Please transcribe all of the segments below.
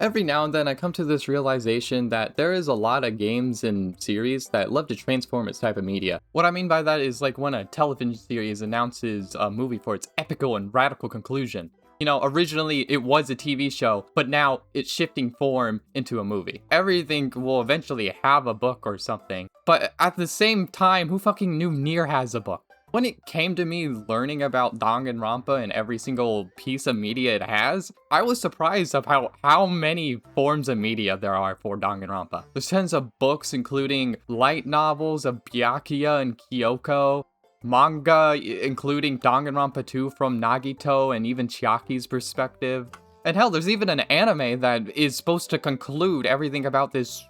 Every now and then I come to this realization that there is a lot of games and series that love to transform its type of media. What I mean by that is like when a television series announces a movie for its epical and radical conclusion. You know, originally it was a TV show, but now it's shifting form into a movie. Everything will eventually have a book or something. But at the same time, who fucking knew Nier has a book? When it came to me learning about Danganronpa and every single piece of media it has, I was surprised of how many forms of media there are for Danganronpa. There's tons of books including light novels of Byakuya and Kyoko, manga including Danganronpa 2 from Nagito and even Chiaki's perspective. And hell, there's even an anime that is supposed to conclude everything about this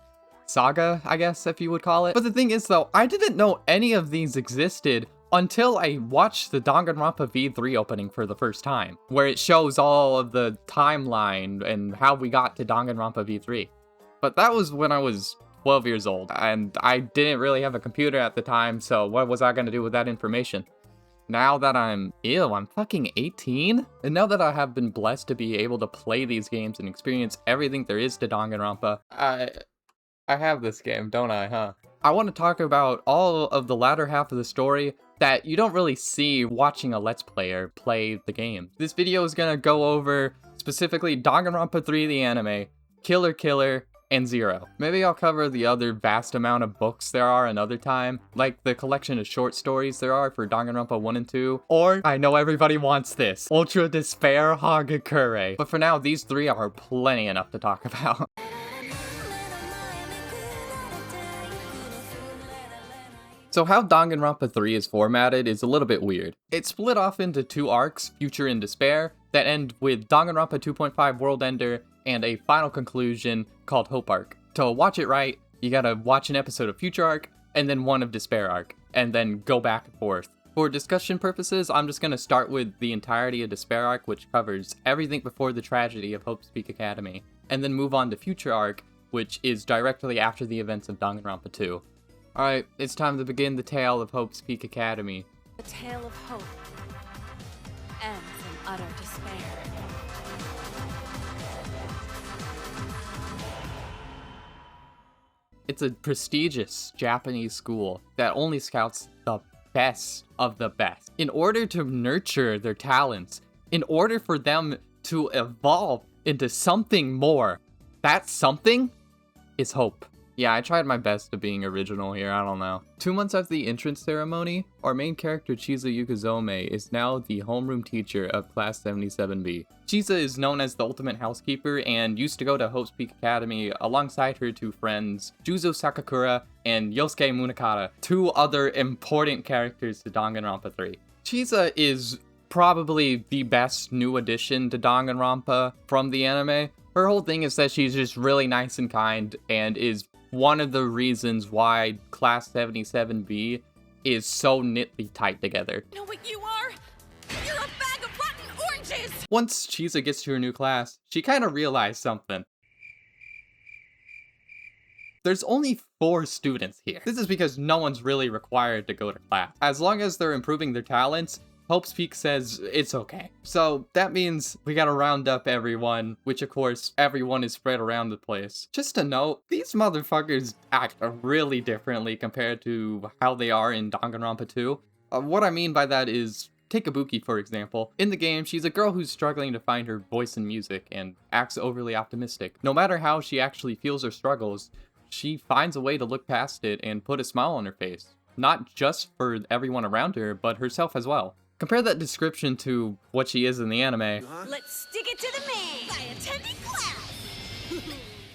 saga, I guess, if you would call it. But the thing is though, I didn't know any of these existed until I watched the Danganronpa V3 opening for the first time, where it shows all of the timeline and how we got to Danganronpa V3. But that was when I was 12 years old, and I didn't really have a computer at the time, so what was I gonna do with that information? Now that I'm fucking 18? And now that I have been blessed to be able to play these games and experience everything there is to Danganronpa, I have this game, don't I, huh? I want to talk about all of the latter half of the story that you don't really see watching a Let's Player play the game. This video is gonna go over specifically Danganronpa 3 the anime, Killer Killer, and Zero. Maybe I'll cover the other vast amount of books there are another time, like the collection of short stories there are for Danganronpa 1 and 2, or I know everybody wants this, Ultra Despair Hagakure. But for now, these three are plenty enough to talk about. So how Danganronpa 3 is formatted is a little bit weird. It's split off into two arcs, Future and Despair, that end with Danganronpa 2.5 World Ender and a final conclusion called Hope Arc. To watch it right, you gotta watch an episode of Future Arc and then one of Despair Arc, and then go back and forth. For discussion purposes, I'm just gonna start with the entirety of Despair Arc, which covers everything before the tragedy of Hope's Peak Academy, and then move on to Future Arc, which is directly after the events of Danganronpa 2. Alright, it's time to begin the tale of Hope's Peak Academy. The tale of hope ends in utter despair. It's a prestigious Japanese school that only scouts the best of the best. In order to nurture their talents, in order for them to evolve into something more, that something is hope. Yeah, I tried my best of being original here, I don't know. 2 months after the entrance ceremony, our main character Chisa Yukizome is now the homeroom teacher of Class 77B. Chisa is known as the ultimate housekeeper and used to go to Hope's Peak Academy alongside her two friends, Juzo Sakakura and Yosuke Munakata, two other important characters to Danganronpa 3. Chisa is probably the best new addition to Danganronpa from the anime. Her whole thing is that she's just really nice and kind and is one of the reasons why Class 77B is so knitly tied together. Know what you are? You're a bag of rotten oranges! Once Chisa gets to her new class, she kind of realized something. There's only 4 students here. This is because no one's really required to go to class. As long as they're improving their talents, Hope's Peak says it's okay. So that means we gotta round up everyone, which of course, everyone is spread around the place. Just to note, these motherfuckers act really differently compared to how they are in Danganronpa 2. What I mean by that is, take Ibuki for example. In the game, she's a girl who's struggling to find her voice in music and acts overly optimistic. No matter how she actually feels or struggles, she finds a way to look past it and put a smile on her face. Not just for everyone around her, but herself as well. Compare that description to what she is in the anime. Let's stick it to the man by attending class!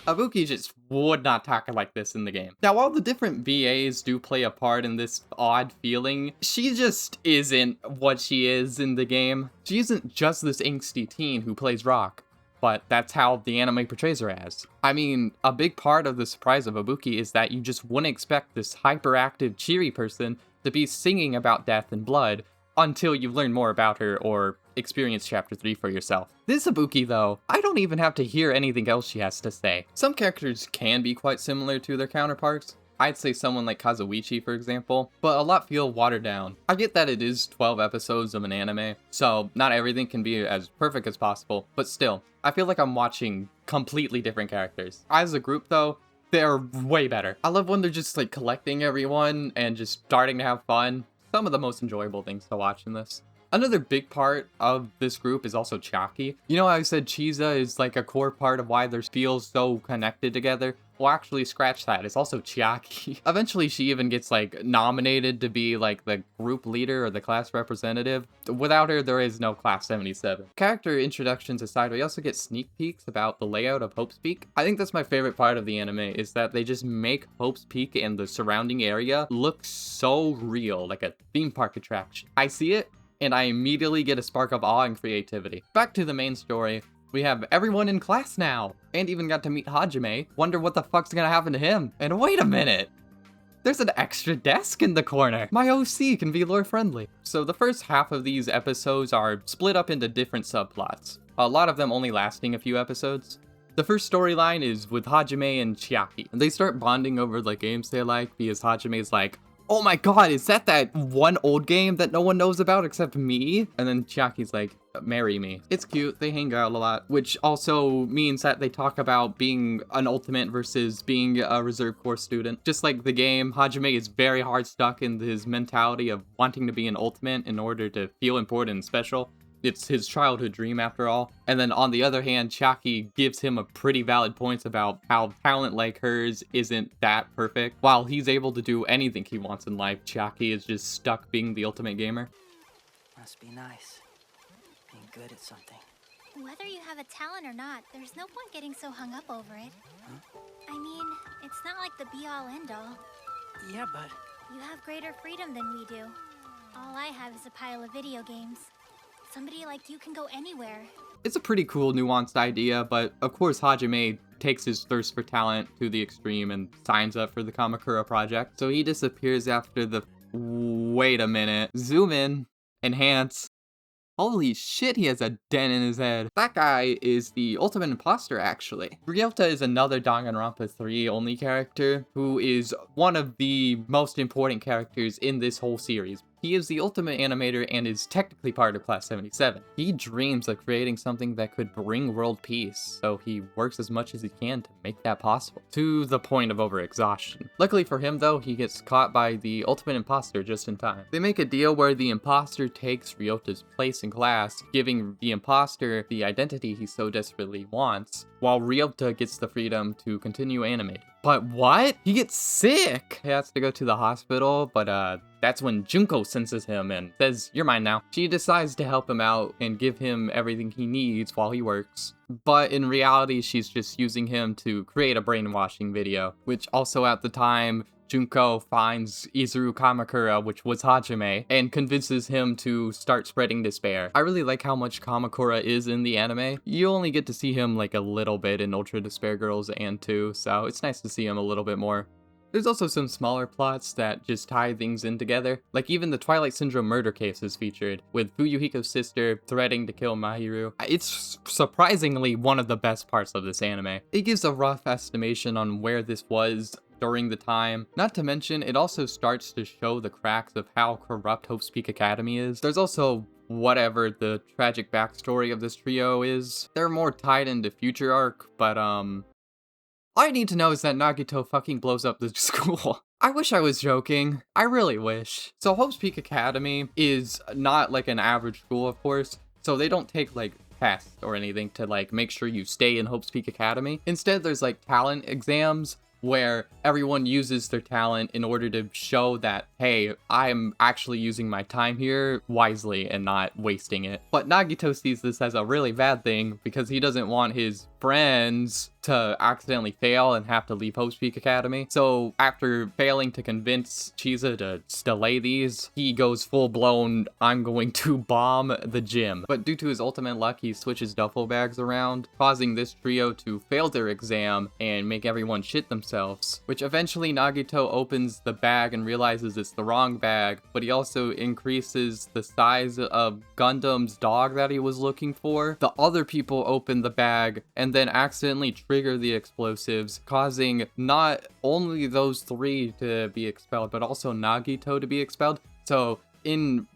Ibuki just would not talk like this in the game. Now, while the different VAs do play a part in this odd feeling, she just isn't what she is in the game. She isn't just this angsty teen who plays rock, but that's how the anime portrays her as. I mean, a big part of the surprise of Ibuki is that you just wouldn't expect this hyperactive, cheery person to be singing about death and blood, until you've learned more about her or experience Chapter 3 for yourself. This Ibuki, though, I don't even have to hear anything else she has to say. Some characters can be quite similar to their counterparts, I'd say someone like Kazuichi, for example, but a lot feel watered down. I get that it is 12 episodes of an anime, so not everything can be as perfect as possible, but still, I feel like I'm watching completely different characters. As a group though, they're way better. I love when they're just like collecting everyone and just starting to have fun. Some of the most enjoyable things to watch in this. Another big part of this group is also Chiaki. You know how I said Chiza is like a core part of why they feel so connected together? Well, actually, scratch that. It's also Chiaki. Eventually, she even gets like nominated to be like the group leader or the class representative. Without her, there is no Class 77. Character introductions aside, we also get sneak peeks about the layout of Hope's Peak. I think that's my favorite part of the anime, is that they just make Hope's Peak and the surrounding area look so real, like a theme park attraction. I see it, and I immediately get a spark of awe and creativity. Back to the main story. We have everyone in class now, and even got to meet Hajime. Wonder what the fuck's gonna happen to him. And wait a minute! There's an extra desk in the corner! My OC can be lore friendly. So the first half of these episodes are split up into different subplots, a lot of them only lasting a few episodes. The first storyline is with Hajime and Chiaki. They start bonding over the games they like because Hajime's like, oh my god, is that one old game that no one knows about except me? And then Chiaki's like, marry me. It's cute, they hang out a lot, which also means that they talk about being an ultimate versus being a reserve corps student. Just like the game, Hajime is very hard stuck in his mentality of wanting to be an ultimate in order to feel important and special. It's his childhood dream after all. And then on the other hand, Chiaki gives him a pretty valid points about how talent like hers isn't that perfect. While he's able to do anything he wants in life, Chiaki is just stuck being the ultimate gamer. Must be nice, being good at something. Whether you have a talent or not, there's no point getting so hung up over it. Huh? I mean, it's not like the be-all end-all. Yeah, but... You have greater freedom than we do. All I have is a pile of video games. Somebody like you can go anywhere. It's a pretty cool, nuanced idea, but of course Hajime takes his thirst for talent to the extreme and signs up for the Kamakura project. So he disappears after the... Wait a minute. Zoom in. Enhance. Holy shit, he has a dent in his head. That guy is the ultimate imposter, actually. Ryota is another Danganronpa 3 only character who is one of the most important characters in this whole series. He is the ultimate animator and is technically part of Class 77. He dreams of creating something that could bring world peace, so he works as much as he can to make that possible, to the point of overexhaustion. Luckily for him though, he gets caught by the ultimate imposter just in time. They make a deal where the imposter takes Ryota's place in class, giving the imposter the identity he so desperately wants, while Ryota gets the freedom to continue animating. But what? He gets sick! He has to go to the hospital, but that's when Junko senses him and says, you're mine now. She decides to help him out and give him everything he needs while he works. But in reality, she's just using him to create a brainwashing video, which also at the time, Junko finds Izuru Kamakura, which was Hajime, and convinces him to start spreading despair. I really like how much Kamakura is in the anime. You only get to see him like a little bit in Ultra Despair Girls and 2, so it's nice to see him a little bit more. There's also some smaller plots that just tie things in together, like even the Twilight Syndrome murder case is featured, with Fuyuhiko's sister threatening to kill Mahiru. It's surprisingly one of the best parts of this anime. It gives a rough estimation on where this was during the time. Not to mention, it also starts to show the cracks of how corrupt Hope's Peak Academy is. There's also whatever the tragic backstory of this trio is. They're more tied into future arc, but all I need to know is that Nagito fucking blows up the school. I wish I was joking. I really wish. So Hope's Peak Academy is not like an average school, of course, so they don't take like tests or anything to like make sure you stay in Hope's Peak Academy. Instead, there's like talent exams where everyone uses their talent in order to show that, hey, I'm actually using my time here wisely and not wasting it. But Nagito sees this as a really bad thing because he doesn't want his friends to accidentally fail and have to leave Hope's Peak Academy. So after failing to convince Chiza to delay these, he goes full-blown, I'm going to bomb the gym. But due to his ultimate luck, he switches duffel bags around, causing this trio to fail their exam and make everyone shit themselves, which eventually Nagito opens the bag and realizes it's the wrong bag, but he also increases the size of Gundam's dog that he was looking for. The other people open the bag and then accidentally trip trigger the explosives, causing not only those three to be expelled, but also Nagito to be expelled. So in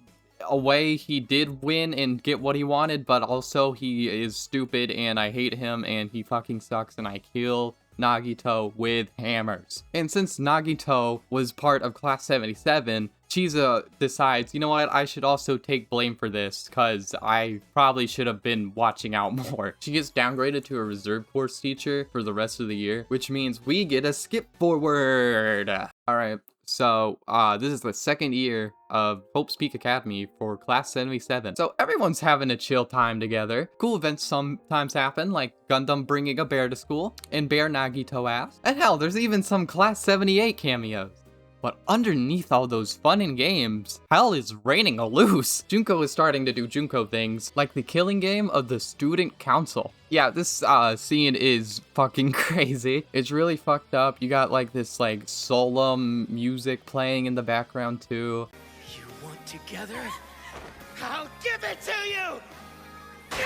a way, he did win and get what he wanted, but also he is stupid and I hate him and he fucking sucks and I kill Nagito with hammers. And since Nagito was part of Class 77, Chiza decides, you know what, I should also take blame for this, because I probably should have been watching out more. She gets downgraded to a reserve course teacher for the rest of the year, which means we get a skip forward. Alright, so this is the second year of Hope's Peak Academy for Class 77. So everyone's having a chill time together. Cool events sometimes happen, like Gundam bringing a bear to school, and Bear Nagito ass. And hell, there's even some Class 78 cameos. But underneath all those fun and games, hell is raining loose. Junko is starting to do Junko things, like the killing game of the student council. Yeah, this scene is fucking crazy. It's really fucked up. You got like this like solemn music playing in the background too. You want together? I'll give it to you! Oh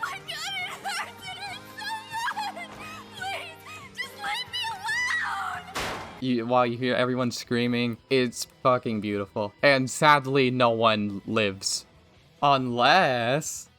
my god, it hurts! It hurts so much! Please, just leave me alone! While you hear everyone screaming, it's fucking beautiful. And sadly, no one lives. Unless...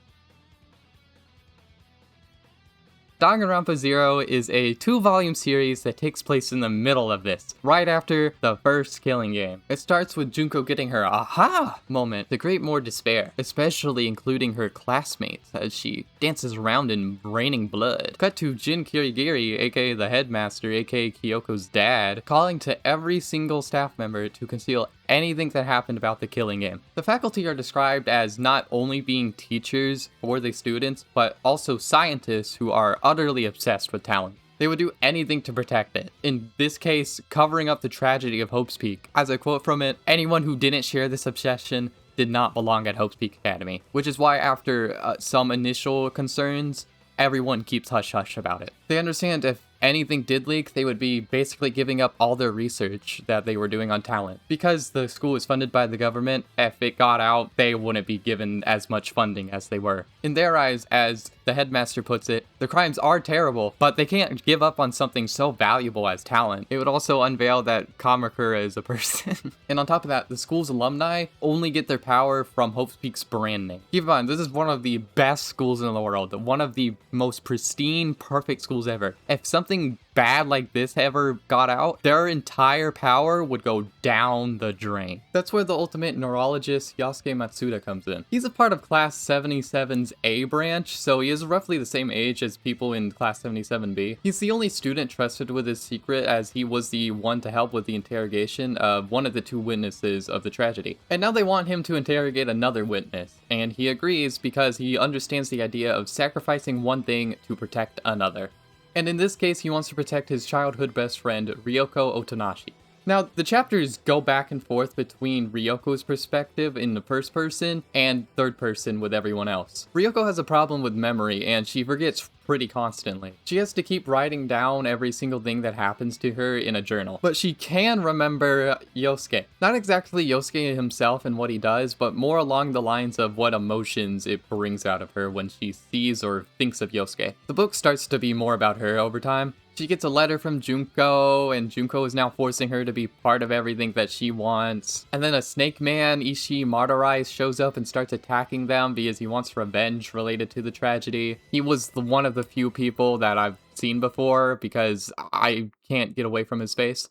Danganronpa Zero is a 2-volume series that takes place in the middle of this, right after the first killing game. It starts with Junko getting her aha moment to create more despair, especially including her classmates as she dances around in raining blood. Cut to Jin Kirigiri, aka the headmaster, aka Kyoko's dad, calling to every single staff member to conceal anything that happened about the killing game. The faculty are described as not only being teachers for the students, but also scientists who are utterly obsessed with talent. They would do anything to protect it. In this case, covering up the tragedy of Hope's Peak. As I quote from it, anyone who didn't share this obsession did not belong at Hope's Peak Academy. Which is why after some initial concerns, everyone keeps hush-hush about it. They understand if anything did leak, they would be basically giving up all their research that they were doing on talent. Because the school is funded by the government, if it got out, they wouldn't be given as much funding as they were. In their eyes, as the headmaster puts it, the crimes are terrible, but they can't give up on something so valuable as talent. It would also unveil that Kamakura is a person. And on top of that, the school's alumni only get their power from Hope's Peak's brand name. Keep in mind, this is one of the best schools in the world, one of the most pristine, perfect schools ever. If something bad like this ever got out, their entire power would go down the drain. That's where the ultimate neurologist Yasuke Matsuda comes in. He's a part of Class 77's A branch, so he is roughly the same age as people in Class 77B. He's the only student trusted with his secret, as he was the one to help with the interrogation of one of the 2 witnesses of the tragedy. And now they want him to interrogate another witness, and he agrees because he understands the idea of sacrificing one thing to protect another. And in this case, he wants to protect his childhood best friend, Ryoko Otonashi. Now, the chapters go back and forth between Ryoko's perspective in the first person and third person with everyone else. Ryoko has a problem with memory and she forgets pretty constantly. She has to keep writing down every single thing that happens to her in a journal. But she can remember Yosuke. Not exactly Yosuke himself and what he does, but more along the lines of what emotions it brings out of her when she sees or thinks of Yosuke. The book starts to be more about her over time. She gets a letter from Junko, and Junko is now forcing her to be part of everything that she wants. And then a snake man, Ishii Marurai, shows up and starts attacking them because he wants revenge related to the tragedy. He was one of the few people that I've seen before because I can't get away from his face.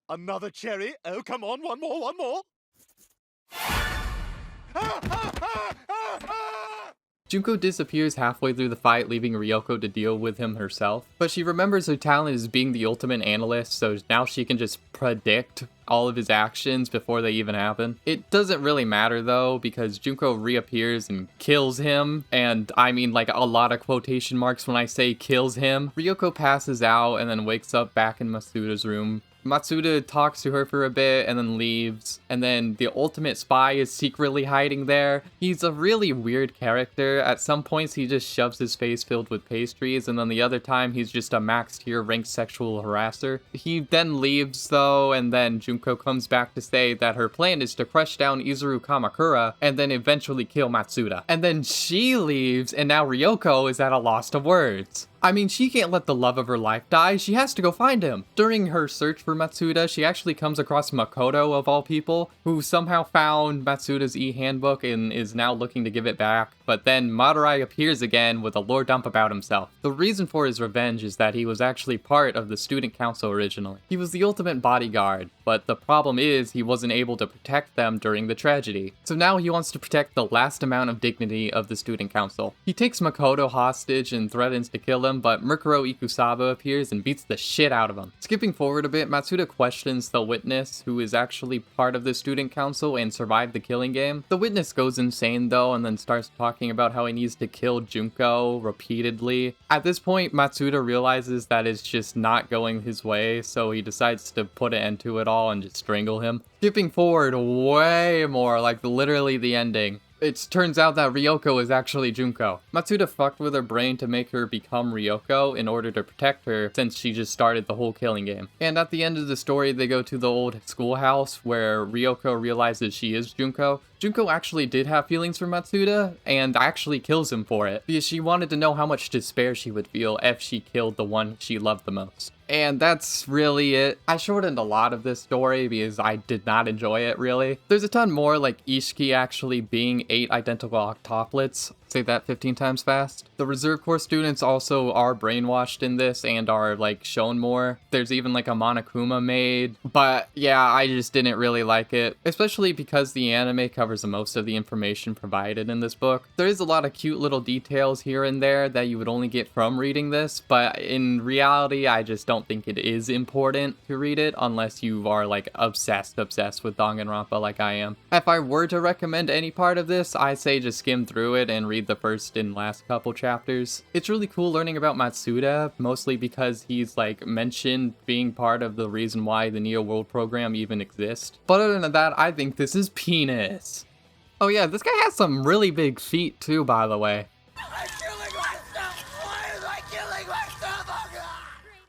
Another cherry? Oh, come on, one more, one more! Junko disappears halfway through the fight, leaving Ryoko to deal with him herself. But she remembers her talent as being the ultimate analyst, so now she can just predict all of his actions before they even happen. It doesn't really matter though, because Junko reappears and kills him, and I mean like a lot of quotation marks when I say kills him. Ryoko passes out and then wakes up back in Masuda's room, Matsuda talks to her for a bit and then leaves, and then the ultimate spy is secretly hiding there. He's a really weird character. At some points he just shoves his face filled with pastries, and then the other time he's just a max tier ranked sexual harasser. He then leaves though, and then Junko comes back to say that her plan is to crush down Izuru Kamakura and then eventually kill Matsuda. And then she leaves, and now Ryoko is at a loss of words. I mean, she can't let the love of her life die, she has to go find him. During her search for Matsuda, she actually comes across Makoto, of all people, who somehow found Matsuda's e-handbook and is now looking to give it back. But then Madurai appears again with a lore dump about himself. The reason for his revenge is that he was actually part of the student council originally. He was the ultimate bodyguard, but the problem is he wasn't able to protect them during the tragedy. So now he wants to protect the last amount of dignity of the student council. He takes Makoto hostage and threatens to kill him, but Murkuro Ikusaba appears and beats the shit out of him. Skipping forward a bit, Matsuda questions the witness, who is actually part of the student council and survived the killing game. The witness goes insane though, and then starts talking about how he needs to kill Junko repeatedly. At this point, Matsuda realizes that it's just not going his way, so he decides to put an end to it all and just strangle him. Skipping forward way more, like literally the ending. It turns out that Ryoko is actually Junko. Matsuda fucked with her brain to make her become Ryoko in order to protect her, since she just started the whole killing game. And at the end of the story, they go to the old schoolhouse where Ryoko realizes she is Junko. Junko actually did have feelings for Matsuda, and actually kills him for it, because she wanted to know how much despair she would feel if she killed the one she loved the most. And that's really it. I shortened a lot of this story because I did not enjoy it, really. There's a ton more, like Ishiki actually being 8 identical octoplets. Say that 15 times fast. The Reserve Corps students also are brainwashed in this and are like shown more. There's even like a Monokuma made. But yeah, I just didn't really like it. Especially because the anime covers most of the information provided in this book. There is a lot of cute little details here and there that you would only get from reading this. But in reality, I just don't think it is important to read it unless you are like obsessed with Danganronpa like I am. If I were to recommend any part of this, I say just skim through it and read the first and last couple chapters. It's really cool learning about Matsuda, mostly because he's like mentioned being part of the reason why the Neo World program even exists. But other than that, I think this is penis. Oh yeah, this guy has some really big feet too, by the way. I'm killing myself! Why am I killing myself?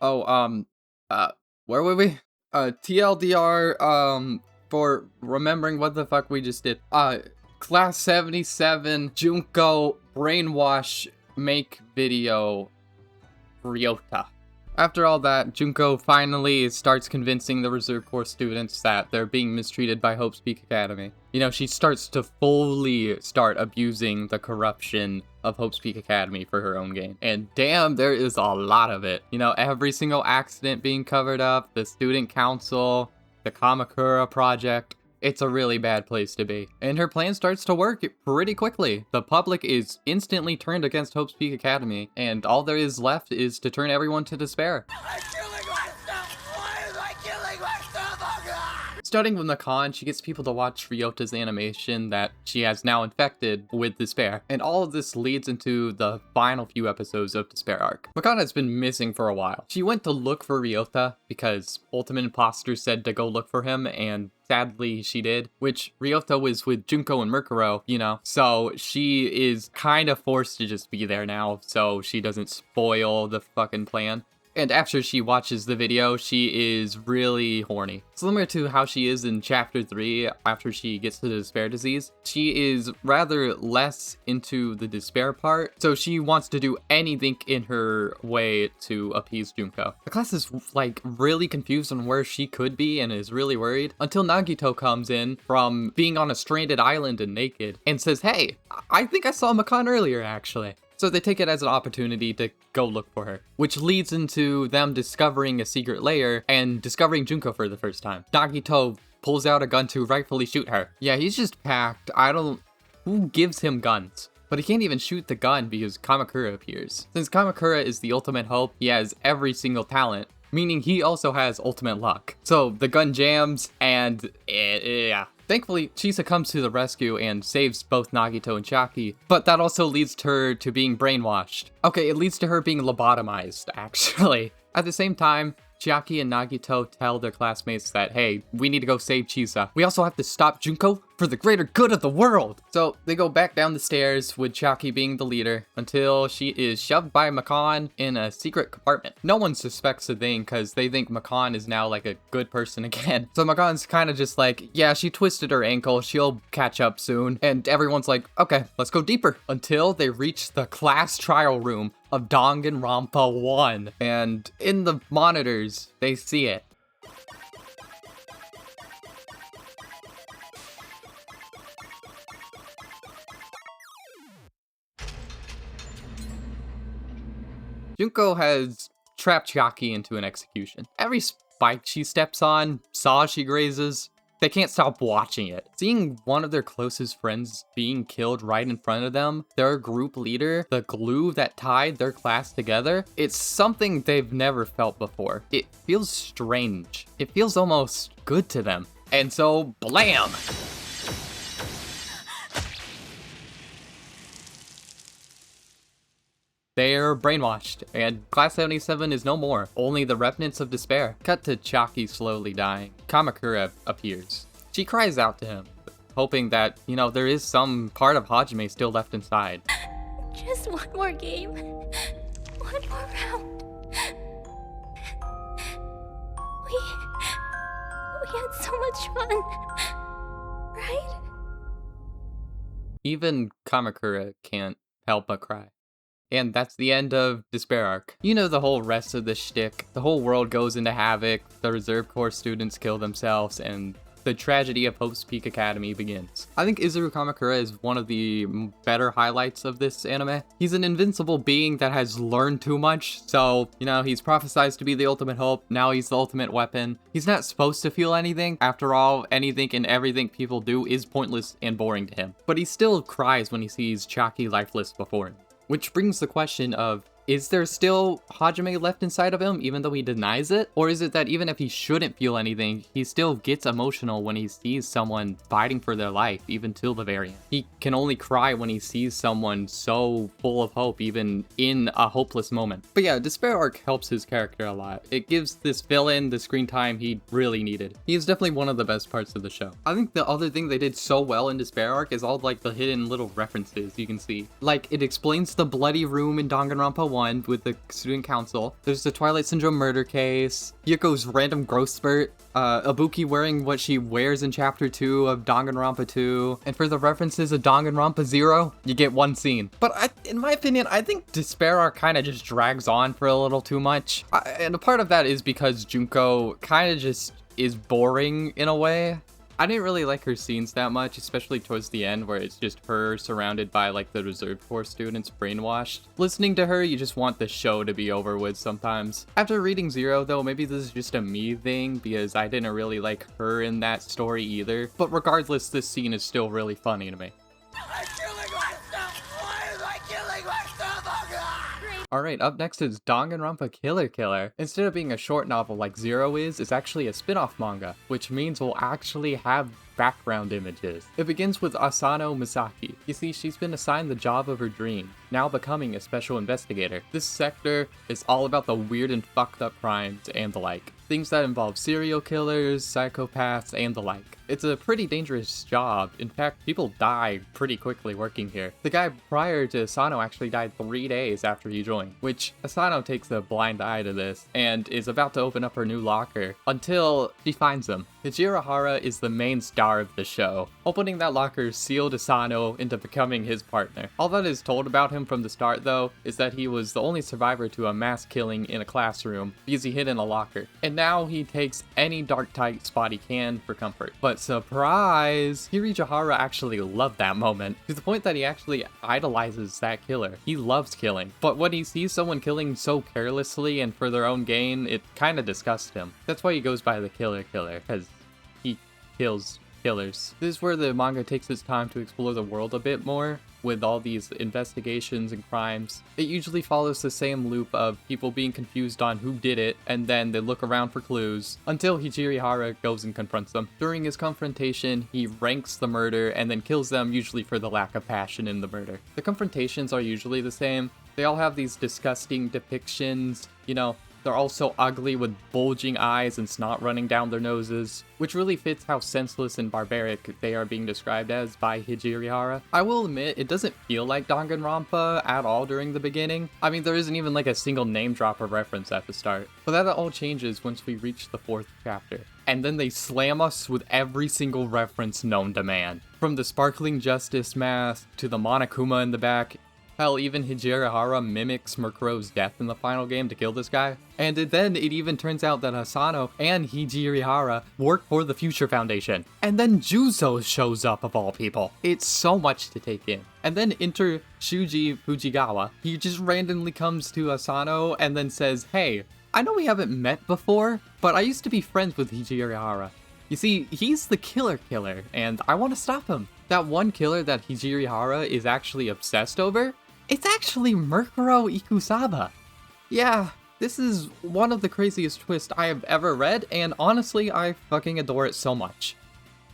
Oh God! Where were we? TLDR, for remembering what the fuck we just did. Class 77, Junko, brainwash, make video, Ryota. After all that, Junko finally starts convincing the Reserve Corps students that they're being mistreated by Hope's Peak Academy. You know, she starts to fully start abusing the corruption of Hope's Peak Academy for her own gain. And damn, there is a lot of it. You know, every single accident being covered up, the student council, the Kamakura project. It's a really bad place to be. And her plan starts to work pretty quickly. The public is instantly turned against Hope's Peak Academy, and all there is left is to turn everyone to despair. I'm killing myself! Why am I killing myself? Oh God! Starting with Nakan, she gets people to watch Ryota's animation that she has now infected with despair. And all of this leads into the final few episodes of Despair Arc. Nakan has been missing for a while. She went to look for Ryota because Ultimate Imposter said to go look for him, and sadly she did, which Ryota was with Junko and Murkuro, you know, so she is kind of forced to just be there now so she doesn't spoil the fucking plan. And after she watches the video, she is really horny. Similar to how she is in chapter 3 after she gets to the despair disease, she is rather less into the despair part, so she wants to do anything in her way to appease Junko. The class is like really confused on where she could be and is really worried until Nagito comes in from being on a stranded island and naked and says, "Hey, I think I saw Makan earlier actually." So they take it as an opportunity to go look for her, which leads into them discovering a secret lair and discovering Junko for the first time. Nagito pulls out a gun to rightfully shoot her. Yeah, he's just packed. Who gives him guns? But he can't even shoot the gun because Kamakura appears. Since Kamakura is the ultimate hope, he has every single talent, meaning he also has ultimate luck. So the gun jams and yeah. Thankfully, Chisa comes to the rescue and saves both Nagito and Chaki, but that also leads to her to being brainwashed. Okay, it leads to her being lobotomized, actually. At the same time, Chiaki and Nagito tell their classmates that, hey, we need to go save Chisa. We also have to stop Junko for the greater good of the world. So they go back down the stairs with Chiaki being the leader until she is shoved by Makan in a secret compartment. No one suspects a thing because they think Makan is now like a good person again. So Makan's kind of just like, yeah, she twisted her ankle. She'll catch up soon. And everyone's like, okay, let's go deeper until they reach the class trial room of Danganronpa 1. And in the monitors, they see it. Junko has trapped Chiaki into an execution. Every spike she steps on, saw she grazes, they can't stop watching it. Seeing one of their closest friends being killed right in front of them, their group leader, the glue that tied their class together, it's something they've never felt before. It feels strange. It feels almost good to them. And so, blam! They're brainwashed, and Class 77 is no more. Only the remnants of despair. Cut to Chiaki slowly dying. Kamakura appears. She cries out to him, hoping that, there is some part of Hajime still left inside. Just one more game. One more round. We had so much fun. Right? Even Kamakura can't help but cry. And that's the end of Despair Arc. You know the whole rest of the shtick. The whole world goes into havoc, the Reserve Corps students kill themselves, and the tragedy of Hope's Peak Academy begins. I think Izuru Kamakura is one of the better highlights of this anime. He's an invincible being that has learned too much, so, he's prophesized to be the ultimate hope, now he's the ultimate weapon. He's not supposed to feel anything. After all, anything and everything people do is pointless and boring to him. But he still cries when he sees Chiaki lifeless before him. Which brings the question of, is there still Hajime left inside of him even though he denies it? Or is it that even if he shouldn't feel anything, he still gets emotional when he sees someone fighting for their life, even till the very end? He can only cry when he sees someone so full of hope, even in a hopeless moment. But yeah, Despair Arc helps his character a lot. It gives this villain the screen time he really needed. He is definitely one of the best parts of the show. I think the other thing they did so well in Despair Arc is all like the hidden little references you can see. Like, it explains the bloody room in Danganronpa 1 with the student council. There's the Twilight Syndrome murder case, Yuko's random growth spurt, Ibuki wearing what she wears in chapter 2 of Danganronpa 2, and for the references of Danganronpa Zero, you get one scene. But in my opinion, I think Despair Arc kind of just drags on for a little too much. And a part of that is because Junko kind of just is boring in a way. I didn't really like her scenes that much, especially towards the end where it's just her surrounded by like the Reserve Corps students brainwashed. Listening to her, you just want the show to be over with sometimes. After reading Zero though, maybe this is just a me thing because I didn't really like her in that story either. But regardless, this scene is still really funny to me. I'm killing myself! Why am I killing myself? Oh God! Alright, up next is Danganronpa Killer Killer. Instead of being a short novel like Zero is, it's actually a spin-off manga, which means we'll actually have background images. It begins with Asano Misaki. You see, she's been assigned the job of her dream, now becoming a special investigator. This sector is all about the weird and fucked up crimes and the like. Things that involve serial killers, psychopaths, and the like. It's a pretty dangerous job. In fact, people die pretty quickly working here. The guy prior to Asano actually died 3 days after he joined, which Asano takes a blind eye to this and is about to open up her new locker until she finds him. Hijira Hara is the main star of the show. Opening that locker sealed Asano into becoming his partner. All that is told about him from the start though is that he was the only survivor to a mass killing in a classroom because he hid in a locker. And now he takes any dark tight spot he can for comfort. But surprise! Hirijihara actually loved that moment, to the point that he actually idolizes that killer. He loves killing. But when he sees someone killing so carelessly and for their own gain, it kinda disgusts him. That's why he goes by the Killer Killer, because he kills killers. This is where the manga takes its time to explore the world a bit more, with all these investigations and crimes. It usually follows the same loop of people being confused on who did it, and then they look around for clues, until Hijirihara goes and confronts them. During his confrontation, he ranks the murder and then kills them, usually for the lack of passion in the murder. The confrontations are usually the same. They all have these disgusting depictions, They're all so ugly with bulging eyes and snot running down their noses, which really fits how senseless and barbaric they are being described as by Hijirihara. I will admit, it doesn't feel like Danganronpa at all during the beginning. I mean, there isn't even like a single name drop or reference at the start. But that all changes once we reach the 4th chapter. And then they slam us with every single reference known to man. From the sparkling justice mask to the Monokuma in the back. Hell, even Hijirihara mimics Murkuro's death in the final game to kill this guy. And then it even turns out that Asano and Hijirihara work for the Future Foundation. And then Juzo shows up of all people. It's so much to take in. And then enter Shuji Fujigawa. He just randomly comes to Asano and then says, "Hey, I know we haven't met before, but I used to be friends with Hijirihara. You see, he's the killer, and I want to stop him. That one killer that Hijirihara is actually obsessed over? It's actually Murkuro Ikusaba." Yeah, this is one of the craziest twists I have ever read, and honestly, I fucking adore it so much.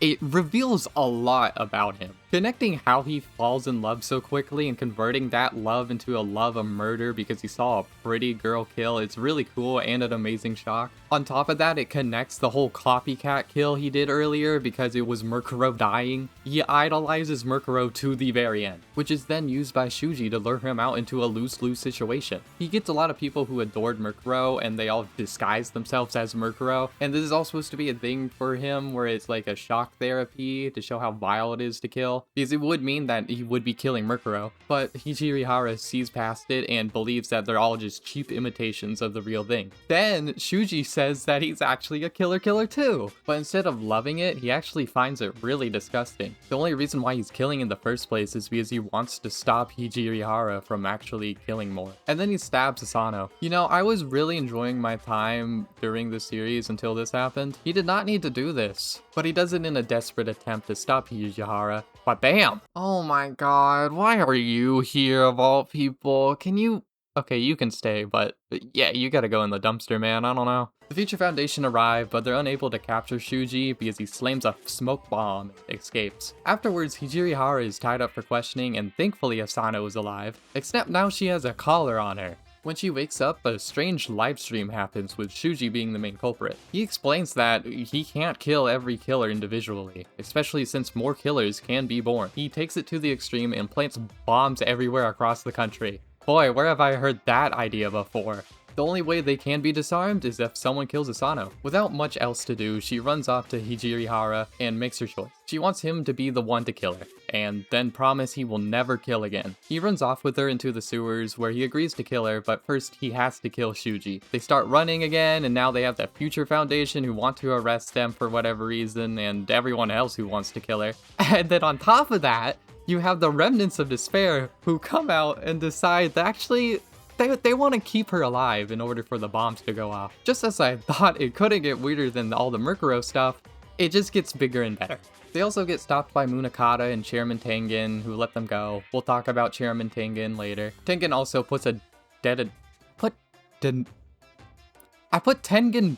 It reveals a lot about him. Connecting how he falls in love so quickly and converting that love into a love of murder because he saw a pretty girl kill, it's really cool and an amazing shock. On top of that, it connects the whole copycat kill he did earlier because it was Murkuro dying. He idolizes Murkuro to the very end, which is then used by Shuji to lure him out into a lose-lose situation. He gets a lot of people who adored Murkuro and they all disguise themselves as Murkuro, and this is all supposed to be a thing for him where it's like a shock therapy to show how vile it is to kill, because it would mean that he would be killing Murkuro, but Hijirihara sees past it and believes that they're all just cheap imitations of the real thing. Then Shuji says that he's actually a killer too, but instead of loving it, he actually finds it really disgusting. The only reason why he's killing in the first place is because he wants to stop Hijirihara from actually killing more. And then he stabs Asano. You know, I was really enjoying my time during the series until this happened. He did not need to do this, but he does it in a desperate attempt to stop Hijirihara. But bam! Oh my god, why are you here of all people? Can you... Okay, you can stay, but yeah, you gotta go in the dumpster, man, I don't know. The Future Foundation arrive, but they're unable to capture Shuji because he slams a smoke bomb and escapes. Afterwards, Hijirihara is tied up for questioning, and thankfully Asano is alive, except now she has a collar on her. When she wakes up, a strange livestream happens with Shuji being the main culprit. He explains that he can't kill every killer individually, especially since more killers can be born. He takes it to the extreme and plants bombs everywhere across the country. Boy, where have I heard that idea before? The only way they can be disarmed is if someone kills Asano. Without much else to do, she runs off to Hijirihara and makes her choice. She wants him to be the one to kill her, and then promise he will never kill again. He runs off with her into the sewers where he agrees to kill her, but first he has to kill Shuji. They start running again, and now they have the Future Foundation who want to arrest them for whatever reason, and everyone else who wants to kill her. And then on top of that, you have the remnants of despair who come out and decide that actually they want to keep her alive in order for the bombs to go off. Just as I thought it couldn't get weirder than all the Murkuro stuff, it just gets bigger and better. They also get stopped by Munakata and Chairman Tengen, who let them go. We'll talk about Chairman Tengen later. Tengen also puts a Tengen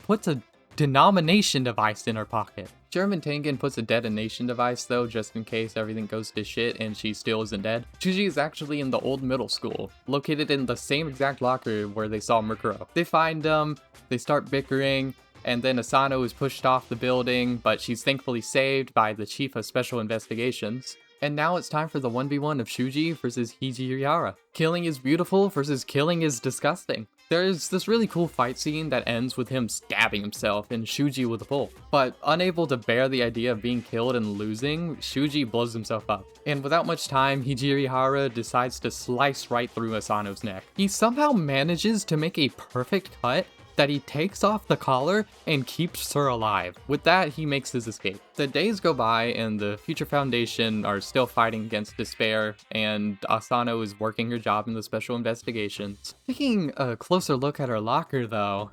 puts a denomination device in her pocket. Chairman Tengen puts a detonation device though, just in case everything goes to shit and she still isn't dead. Shuji is actually in the old middle school, located in the same exact locker where they saw Murkuro. They find him, they start bickering, and then Asano is pushed off the building, but she's thankfully saved by the Chief of Special Investigations. And now it's time for the 1v1 of Shuji versus Hijirihara. Killing is beautiful versus killing is disgusting. There's this really cool fight scene that ends with him stabbing himself and Shuji with a pole. But unable to bear the idea of being killed and losing, Shuji blows himself up. And without much time, Hijirihara decides to slice right through Asano's neck. He somehow manages to make a perfect cut that he takes off the collar and keeps her alive. With that, he makes his escape. The days go by and the Future Foundation are still fighting against despair, and Asano is working her job in the special investigations. Taking a closer look at her locker though,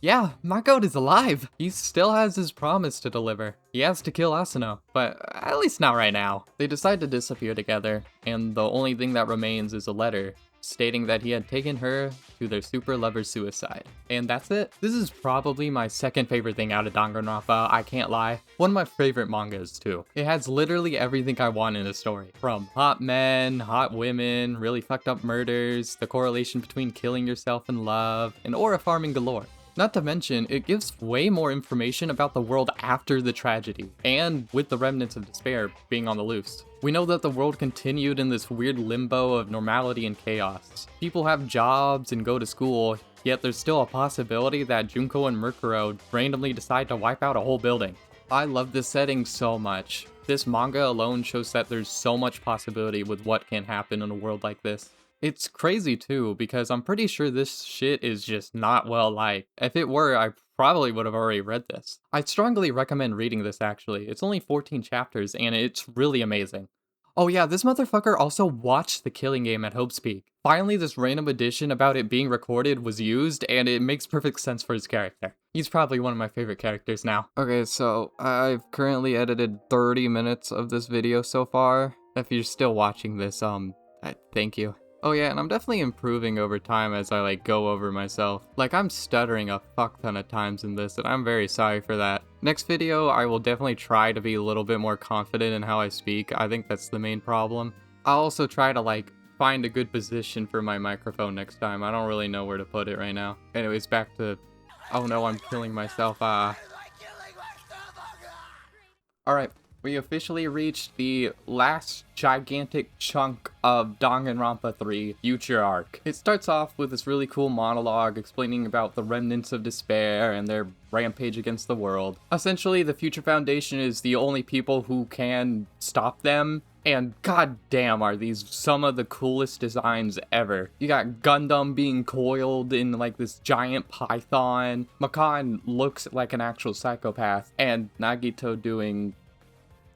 yeah, my goat is alive! He still has his promise to deliver. He has to kill Asano, but at least not right now. They decide to disappear together, and the only thing that remains is a letter stating that he had taken her to their super lover's suicide. And that's it. This is probably my second favorite thing out of Danganronpa, I can't lie. One of my favorite mangas too. It has literally everything I want in a story. From hot men, hot women, really fucked up murders, the correlation between killing yourself and love, and aura farming galore. Not to mention, it gives way more information about the world after the tragedy, and with the remnants of despair being on the loose. We know that the world continued in this weird limbo of normality and chaos. People have jobs and go to school, yet there's still a possibility that Junko and Murkuro randomly decide to wipe out a whole building. I love this setting so much. This manga alone shows that there's so much possibility with what can happen in a world like this. It's crazy too, because I'm pretty sure this shit is just not well liked. If it were, I probably would have already read this. I'd strongly recommend reading this actually. It's only 14 chapters and it's really amazing. Oh yeah, this motherfucker also watched The Killing Game at Hope's Peak. Finally, this random addition about it being recorded was used, and it makes perfect sense for his character. He's probably one of my favorite characters now. Okay, so I've currently edited 30 minutes of this video so far. If you're still watching this, thank you. Oh yeah, and I'm definitely improving over time as I go over myself. I'm stuttering a fuck ton of times in this, and I'm very sorry for that. Next video, I will definitely try to be a little bit more confident in how I speak. I think that's the main problem. I'll also try to find a good position for my microphone next time. I don't really know where to put it right now. Anyways, back to, oh no, I'm killing myself. Alright. We officially reached the last gigantic chunk of Danganronpa 3 Future Arc. It starts off with this really cool monologue explaining about the remnants of despair and their rampage against the world. Essentially, the Future Foundation is the only people who can stop them, and goddamn are these some of the coolest designs ever. You got Gundam being coiled in this giant python, Makan looks like an actual psychopath, and Nagito doing...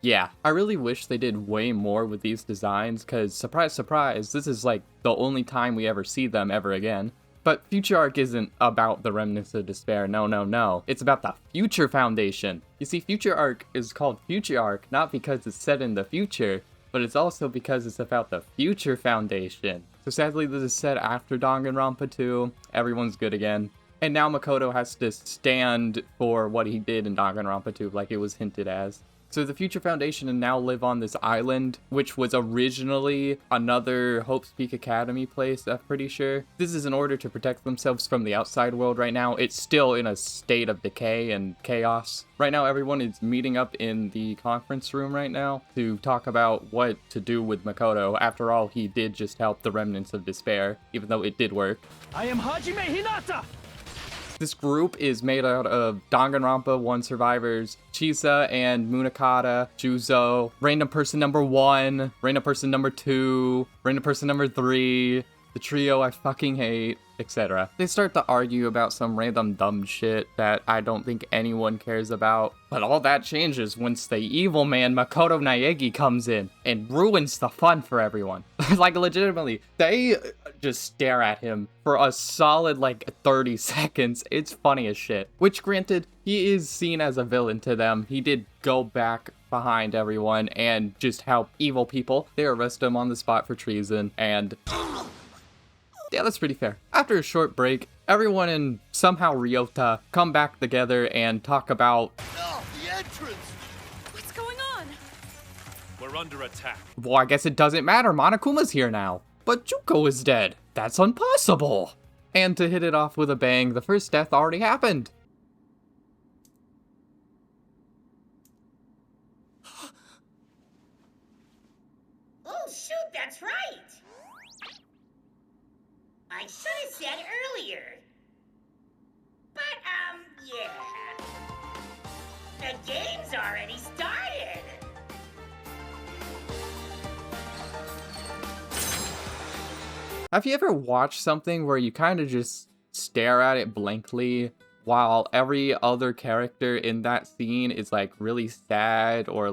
yeah, I really wish they did way more with these designs, cause surprise, surprise, this is the only time we ever see them ever again. But Future Arc isn't about the remnants of despair, no. It's about the Future Foundation. You see, Future Arc is called Future Arc not because it's set in the future, but it's also because it's about the Future Foundation. So sadly, this is set after Danganronpa 2, everyone's good again. And now Makoto has to stand for what he did in Danganronpa 2, like it was hinted as. So the Future Foundation now live on this island, which was originally another Hope's Peak Academy place, I'm pretty sure. This is in order to protect themselves from the outside world right now. It's still in a state of decay and chaos. Right now, everyone is meeting up in the conference room right now to talk about what to do with Makoto. After all, he did just help the remnants of despair, even though it did work. I am Hajime Hinata! This group is made out of Danganronpa 1 survivors, Chisa and Munakata, Juzo, random person number 1, random person number 2, random person number 3, the trio I fucking hate, etc. They start to argue about some random dumb shit that I don't think anyone cares about. But all that changes once the evil man Makoto Naegi comes in and ruins the fun for everyone. Legitimately, they just stare at him for a solid 30 seconds. It's funny as shit. Which granted, he is seen as a villain to them. He did go back behind everyone and just help evil people. They arrest him on the spot for treason and... yeah, that's pretty fair. After a short break, everyone and somehow Ryota come back together and talk about... oh, the entrance! What's going on? We're under attack. well, I guess it doesn't matter, Monokuma's here now. But Junko is dead. That's impossible. And to hit it off with a bang, the first death already happened. Oh, shoot, that's right. I should have said earlier. But, yeah. The game's already started. Have you ever watched something where you kind of just stare at it blankly while every other character in that scene is really sad or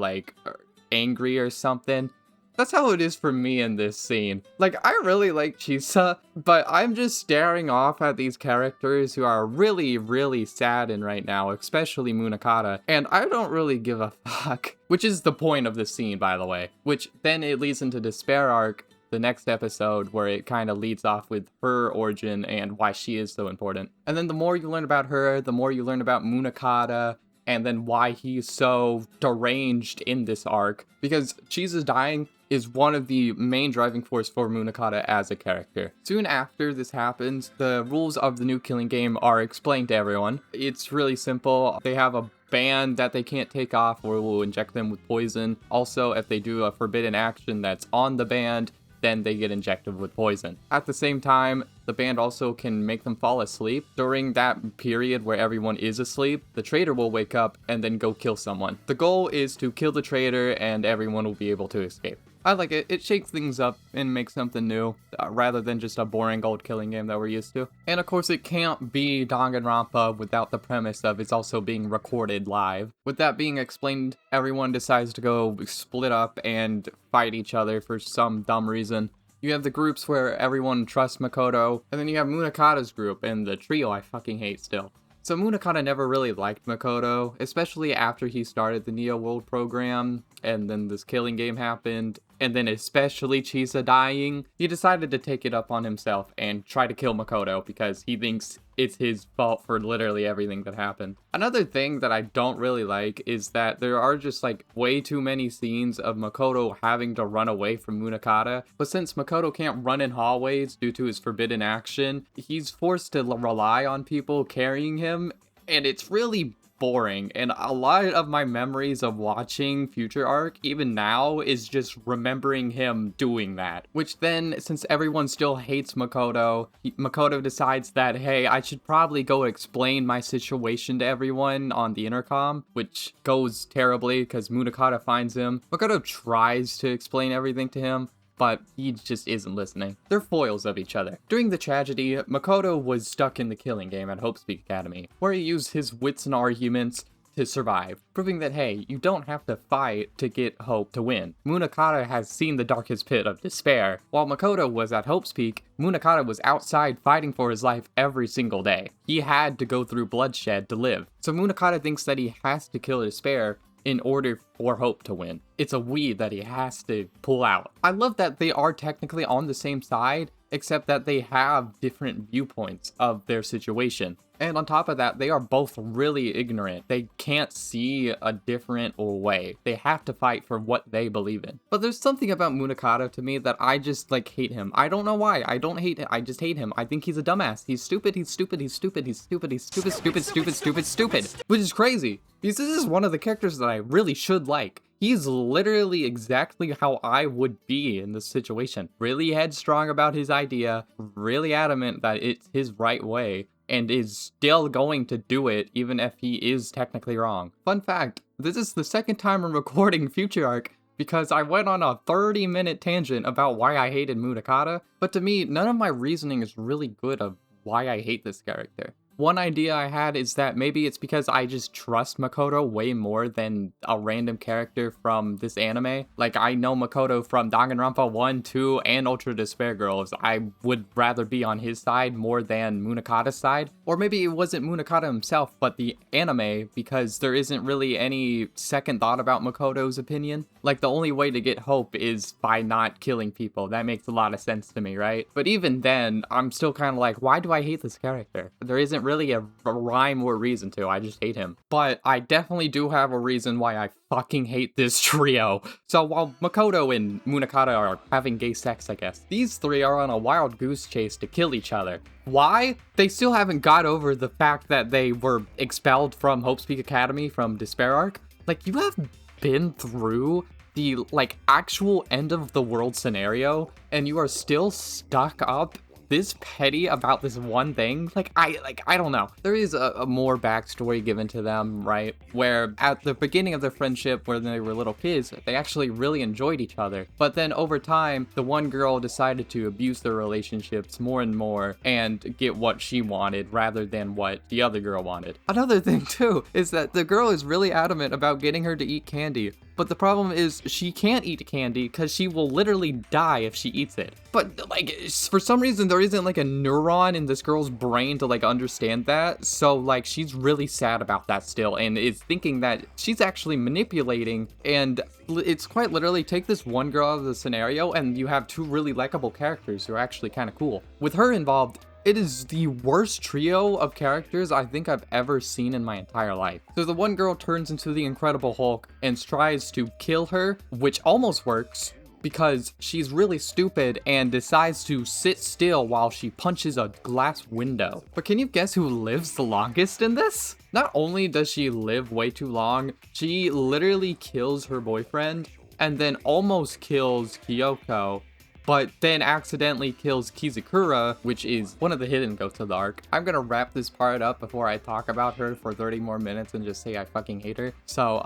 angry or something? That's how it is for me in this scene. I really like Chisa, but I'm just staring off at these characters who are really, really saddened right now, especially Munakata, and I don't really give a fuck. Which is the point of this scene, by the way. Which then it leads into Despair Arc, the next episode where it kind of leads off with her origin and why she is so important. And then the more you learn about her, the more you learn about Munakata, and then why he's so deranged in this arc. Because Chisa's dying is one of the main driving force for Munakata as a character. Soon after this happens, the rules of the new killing game are explained to everyone. It's really simple. They have a band that they can't take off or will inject them with poison. Also, if they do a forbidden action that's on the band, then they get injected with poison. At the same time, the band also can make them fall asleep. During that period where everyone is asleep, the traitor will wake up and then go kill someone. The goal is to kill the traitor and everyone will be able to escape. I like it. It shakes things up and makes something new, rather than just a boring old killing game that we're used to. And of course, it can't be Danganronpa without the premise of it's also being recorded live. With that being explained, everyone decides to go split up and fight each other for some dumb reason. You have the groups where everyone trusts Makoto, and then you have Munakata's group, and the trio I fucking hate still. So Munakata never really liked Makoto, especially after he started the Neo World program, and then this killing game happened, and then especially Chisa dying. He decided to take it up on himself and try to kill Makoto because he thinks it's his fault for literally everything that happened. Another thing that I don't really like is that there are just like way too many scenes of Makoto having to run away from Munakata, but since Makoto can't run in hallways due to his forbidden action, he's forced to rely on people carrying him, and it's really boring. And a lot of my memories of watching Future Arc, even now, is just remembering him doing that. Which then, since everyone still hates Makoto, Makoto decides that, hey, I should probably go explain my situation to everyone on the intercom, which goes terribly because Munakata finds him. Makoto tries to explain everything to him, but he just isn't listening. They're foils of each other. During the tragedy, Makoto was stuck in the killing game at Hope Speak Academy, where he used his wits and arguments to survive, proving that, hey, you don't have to fight to get Hope to win. Munakata has seen the darkest pit of despair. While Makoto was at Hope's Peak, Munakata was outside fighting for his life every single day. He had to go through bloodshed to live. So Munakata thinks that he has to kill despair in order for Hope to win. It's a weed that he has to pull out. I love that they are technically on the same side, except that they have different viewpoints of their situation. And on top of that, they are both really ignorant. They can't see a different way. They have to fight for what they believe in. But there's something about Munakata to me that I just like hate him. I don't know why. I don't hate him. I just hate him. I think he's a dumbass. He's stupid. He's stupid. He's stupid. He's stupid. He's stupid. Stupid. Stupid. Stupid. Stupid. Which is crazy. Because this is one of the characters that I really should like. He's literally exactly how I would be in this situation. Really headstrong about his idea, really adamant that it's his right way, and is still going to do it even if he is technically wrong. Fun fact, this is the second time I'm recording Future Arc because I went on a 30-minute tangent about why I hated Munakata, but to me, none of my reasoning is really good of why I hate this character. One idea I had is that maybe it's because I just trust Makoto way more than a random character from this anime. Like, I know Makoto from Danganronpa 1, 2, and Ultra Despair Girls. I would rather be on his side more than Munakata's side. Or maybe it wasn't Munakata himself, but the anime, because there isn't really any second thought about Makoto's opinion. Like, the only way to get Hope is by not killing people. That makes a lot of sense to me, right? But even then, I'm still kind of like, why do I hate this character? There isn't really a rhyme or reason to. I just hate him. But I definitely do have a reason why I fucking hate this trio. So while Makoto and Munakata are having gay sex, I guess, these three are on a wild goose chase to kill each other. Why? They still haven't got over the fact that they were expelled from Hope's Peak Academy from Despair Arc. Like, you have been through the, like, actual end of the world scenario, and you are still stuck up this petty about this one thing. I don't know. There is a more backstory given to them, right? Where at the beginning of their friendship, when they were little kids, they actually really enjoyed each other. But then over time, the one girl decided to abuse their relationships more and more and get what she wanted rather than what the other girl wanted. Another thing too is that the girl is really adamant about getting her to eat candy. but the problem is she can't eat candy because she will literally die if she eats it. But like, for some reason, there isn't like a neuron in this girl's brain to like understand that. So like, she's really sad about that still and is thinking that she's actually manipulating. And it's quite literally take this one girl out of the scenario and you have two really likable characters who are actually kind of cool. With her involved, it is the worst trio of characters I think I've ever seen in my entire life. So the one girl turns into the Incredible Hulk and tries to kill her, which almost works because she's really stupid and decides to sit still while she punches a glass window. But can you guess who lives the longest in this? Not only does she live way too long, she literally kills her boyfriend and then almost kills Kyoko, but then accidentally kills Kizukura, which is one of the hidden ghosts of the arc. I'm gonna wrap this part up before I talk about her for 30 more minutes and just say I fucking hate her. So,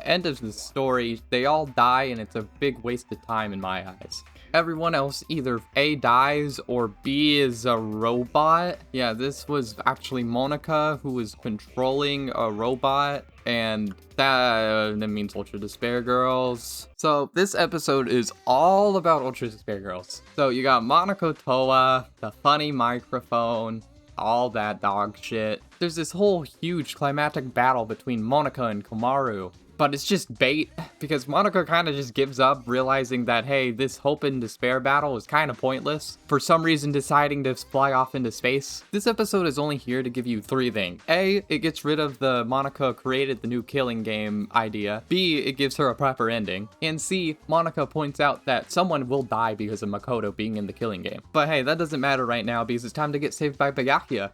end of the story, they all die and it's a big waste of time in my eyes. Everyone else either A, dies, or B, is a robot. Yeah, this was actually Monica who was controlling a robot, and that means Ultra Despair Girls. So this episode is all about Ultra Despair Girls. So you got Monaco Toa, the funny microphone, all that dog shit. There's this whole huge climactic battle between Monica and Komaru. But it's just bait, because Monica kind of just gives up, realizing that, hey, this hope and despair battle is kind of pointless, for some reason deciding to fly off into space. This episode is only here to give you three things. A, it gets rid of the Monica created the new killing game idea. B, it gives her a proper ending. And C, Monica points out that someone will die because of Makoto being in the killing game. But hey, that doesn't matter right now because it's time to get saved by Byakuya.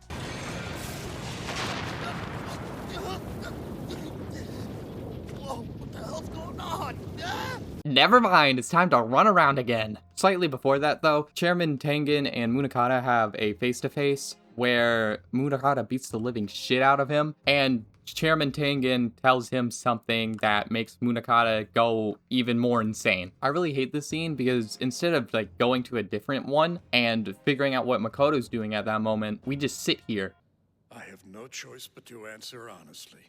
Never mind, it's time to run around again. Slightly before that though, Chairman Tengen and Munakata have a face-to-face where Munakata beats the living shit out of him, and Chairman Tengen tells him something that makes Munakata go even more insane. I really hate this scene because instead of like going to a different one and figuring out what Makoto's doing at that moment, we just sit here. I have no choice but to answer honestly.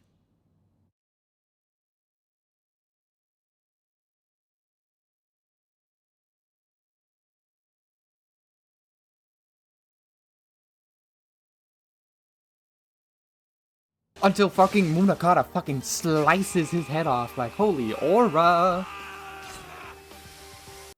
Until fucking Munakata fucking slices his head off like, holy aura.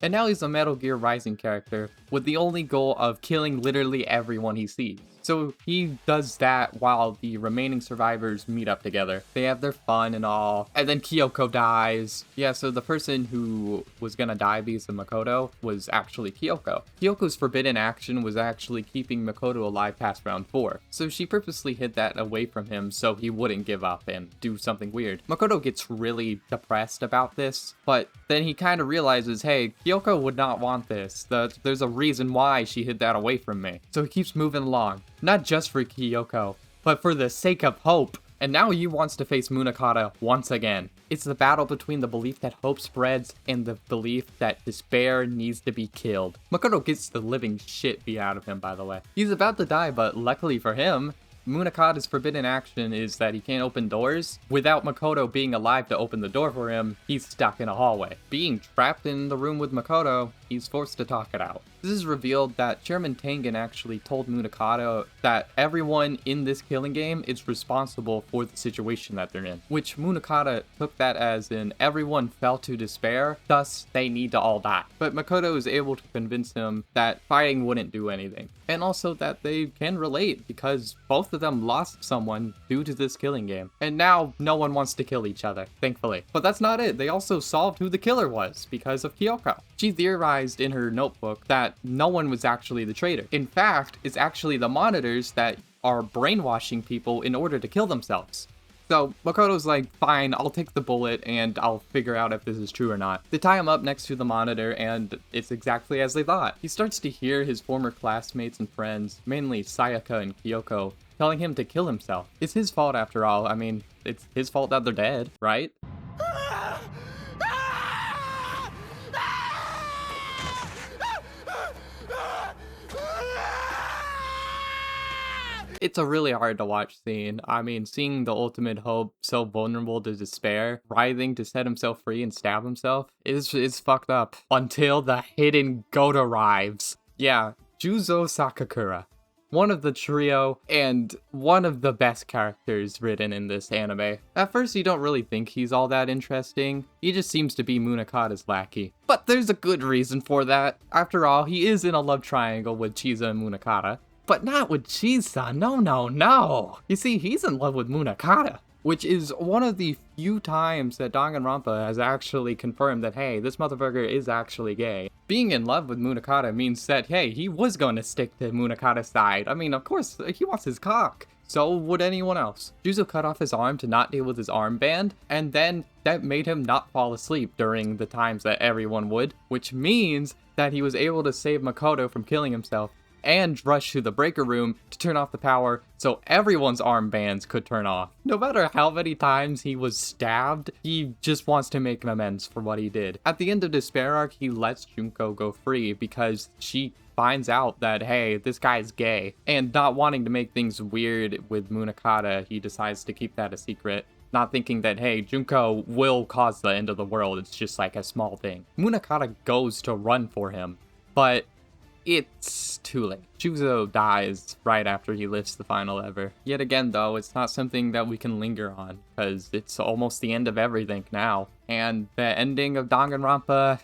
And now he's a Metal Gear Rising character with the only goal of killing literally everyone he sees. So he does that while the remaining survivors meet up together. They have their fun and all, and then Kyoko dies. Yeah, so the person who was gonna die because of Makoto was actually Kyoko. Kyoko's forbidden action was actually keeping Makoto alive past round 4. So she purposely hid that away from him so he wouldn't give up and do something weird. Makoto gets really depressed about this, but then he kind of realizes, hey, Kyoko would not want this. There's a reason why she hid that away from me. So he keeps moving along. Not just for Kyoko, but for the sake of hope. And now he wants to face Munakata once again. It's the battle between the belief that hope spreads and the belief that despair needs to be killed. Makoto gets the living shit beat out of him, by the way. He's about to die, but luckily for him, Munakata's forbidden action is that he can't open doors. Without Makoto being alive to open the door for him, he's stuck in a hallway. Being trapped in the room with Makoto, he's forced to talk it out. This is revealed that Chairman Tengen actually told Munakata that everyone in this killing game is responsible for the situation that they're in, which Munakata took that as in everyone fell to despair, thus they need to all die. But Makoto is able to convince him that fighting wouldn't do anything, and also that they can relate because both of them lost someone due to this killing game. And now no one wants to kill each other, thankfully. But that's not it, they also solved who the killer was because of Kyoko. She theorized in her notebook that no one was actually the traitor. In fact, it's actually the monitors that are brainwashing people in order to kill themselves. So Makoto's like, fine, I'll take the bullet and I'll figure out if this is true or not. They tie him up next to the monitor and it's exactly as they thought. He starts to hear his former classmates and friends, mainly Sayaka and Kyoko, telling him to kill himself. It's his fault after all. I mean, it's his fault that they're dead, right? It's a really hard to watch scene. I mean, seeing the ultimate hope so vulnerable to despair, writhing to set himself free and stab himself, is fucked up. Until the hidden goat arrives. Yeah, Juzo Sakakura. One of the trio, and one of the best characters written in this anime. At first, you don't really think he's all that interesting. He just seems to be Munakata's lackey. But there's a good reason for that. After all, he is in a love triangle with Chiza and Munakata. But not with Chiza, no. You see, he's in love with Munakata, which is one of the few times that Danganronpa has actually confirmed that, hey, this motherfucker is actually gay. Being in love with Munakata means that, hey, he was going to stick to Munakata's side. I mean, of course, he wants his cock. So would anyone else. Juzo cut off his arm to not deal with his armband, and then that made him not fall asleep during the times that everyone would, which means that he was able to save Makoto from killing himself and rush to the breaker room to turn off the power so everyone's armbands could turn off. No matter how many times he was stabbed, he just wants to make an amends for what he did. At the end of Despair arc, he lets Junko go free because she finds out that, hey, this guy's gay. And not wanting to make things weird with Munakata, he decides to keep that a secret. Not thinking that, hey, Junko will cause the end of the world, it's just like a small thing. Munakata goes to run for him, but it's too late. Juzo dies right after he lifts the final lever. Yet again though, it's not something that we can linger on, because it's almost the end of everything now. And the ending of Danganronpa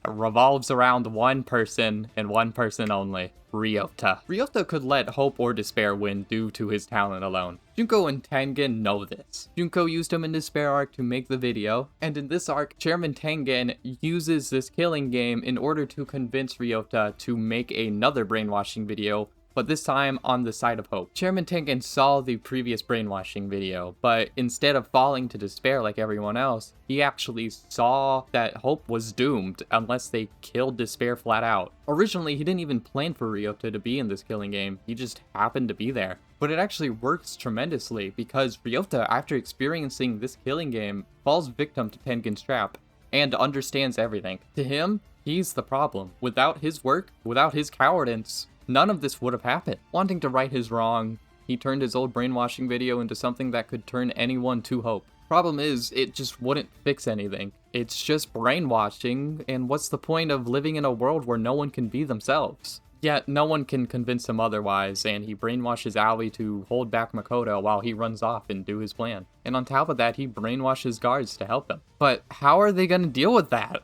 revolves around one person and one person only. Ryota. Ryota could let hope or despair win due to his talent alone. Junko and Tengen know this. Junko used him in Despair arc to make the video, and in this arc, Chairman Tengen uses this killing game in order to convince Ryota to make another brainwashing video, but this time on the side of hope. Chairman Tengen saw the previous brainwashing video, but instead of falling to despair like everyone else, he actually saw that hope was doomed unless they killed despair flat out. Originally, he didn't even plan for Ryota to be in this killing game, he just happened to be there. But it actually works tremendously because Ryota, after experiencing this killing game, falls victim to Tengen's trap and understands everything. To him, he's the problem. Without his work, without his cowardice, none of this would have happened. Wanting to right his wrong, he turned his old brainwashing video into something that could turn anyone to hope. Problem is, it just wouldn't fix anything. It's just brainwashing, and what's the point of living in a world where no one can be themselves? Yet, no one can convince him otherwise, and he brainwashes Aoi to hold back Makoto while he runs off and do his plan. And on top of that, he brainwashes guards to help him. But how are they gonna deal with that?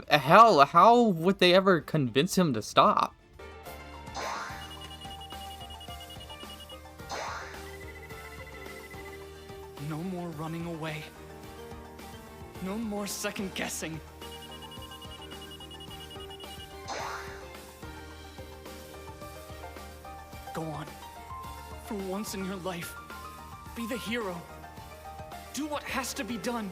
Hell, how would they ever convince him to stop? No more running away. No more second guessing. Go on. For once in your life, be the hero. Do what has to be done.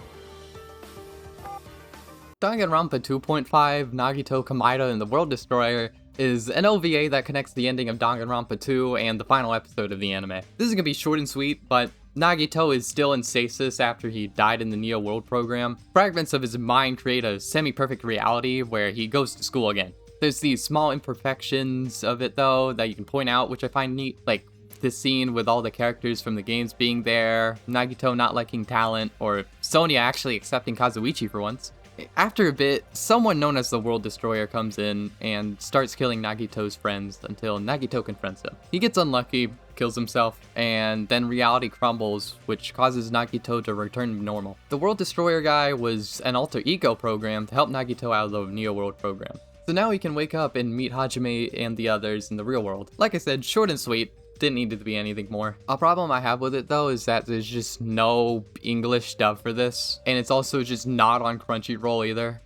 Danganronpa 2.5, Nagito Kamaida and the World Destroyer is an OVA that connects the ending of Danganronpa 2 and the final episode of the anime. This is gonna be short and sweet, but Nagito is still in stasis after he died in the Neo World program. Fragments of his mind create a semi-perfect reality where he goes to school again. There's these small imperfections of it though that you can point out, which I find neat, like this scene with all the characters from the games being there, Nagito not liking talent, or Sonia actually accepting Kazuichi for once. After a bit, someone known as the World Destroyer comes in and starts killing Nagito's friends until Nagito confronts him. He gets unlucky, kills himself, and then reality crumbles, which causes Nagito to return to normal. The World Destroyer guy was an alter ego program to help Nagito out of the Neo World program. So now he can wake up and meet Hajime and the others in the real world. Like I said, short and sweet. Didn't need it to be anything more. A problem I have with it though is that there's just no English dub for this, and it's also just not on Crunchyroll either.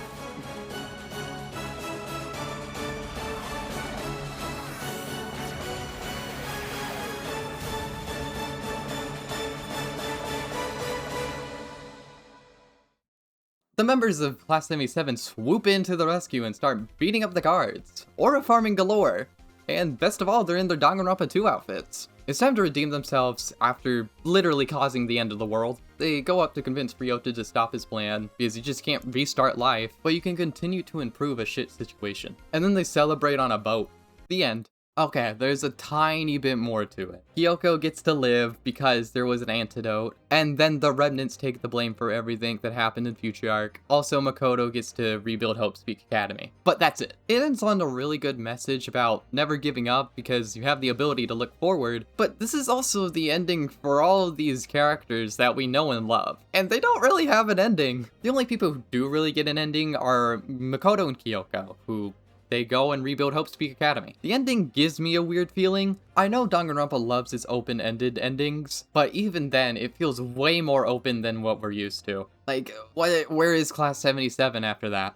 The members of Class 77 swoop into the rescue and start beating up the guards, aura farming galore. And best of all, they're in their Danganronpa 2 outfits. It's time to redeem themselves after literally causing the end of the world. They go up to convince Ryota to stop his plan, because you just can't restart life, but you can continue to improve a shit situation. And then they celebrate on a boat. The end. Okay, there's a tiny bit more to it. Kyoko gets to live because there was an antidote, and then the remnants take the blame for everything that happened in Future Arc. Also, Makoto gets to rebuild Hope Speak Academy. But that's it. It ends on a really good message about never giving up because you have the ability to look forward, but this is also the ending for all of these characters that we know and love. And they don't really have an ending. The only people who do really get an ending are Makoto and Kyoko, who they go and rebuild Hope Speak Academy. The ending gives me a weird feeling. I know Danganronpa loves its open-ended endings, but even then, it feels way more open than what we're used to. Like, where is Class 77 after that?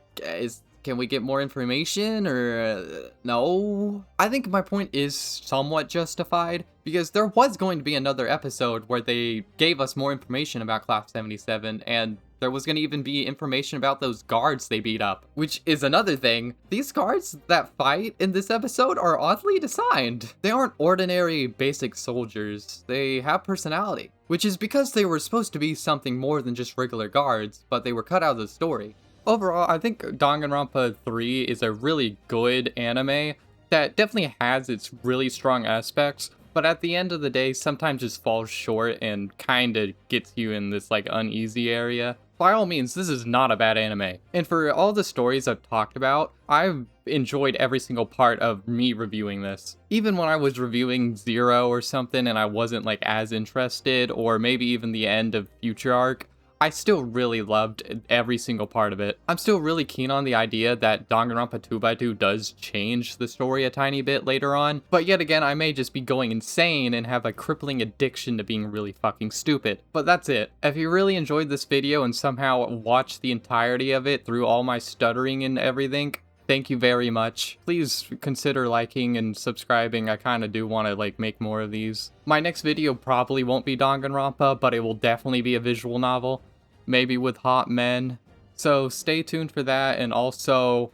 Can we get more information, or no? I think my point is somewhat justified, because there was going to be another episode where they gave us more information about Class 77, and there was going to even be information about those guards they beat up, which is another thing. These guards that fight in this episode are oddly designed. They aren't ordinary basic soldiers. They have personality, which is because they were supposed to be something more than just regular guards, but they were cut out of the story. Overall, I think Danganronpa 3 is a really good anime that definitely has its really strong aspects, but at the end of the day, sometimes just falls short and kinda gets you in this like uneasy area. By all means, this is not a bad anime. And for all the stories I've talked about, I've enjoyed every single part of me reviewing this. Even when I was reviewing Zero or something and I wasn't like as interested, or maybe even the end of Future Arc, I still really loved every single part of it. I'm still really keen on the idea that Danganronpa 2x2 does change the story a tiny bit later on, but yet again, I may just be going insane and have a crippling addiction to being really fucking stupid. But that's it. If you really enjoyed this video and somehow watched the entirety of it through all my stuttering and everything, thank you very much. Please consider liking and subscribing. I kind of do want to like make more of these. My next video probably won't be Danganronpa, but it will definitely be a visual novel. Maybe with hot men. So stay tuned for that, and also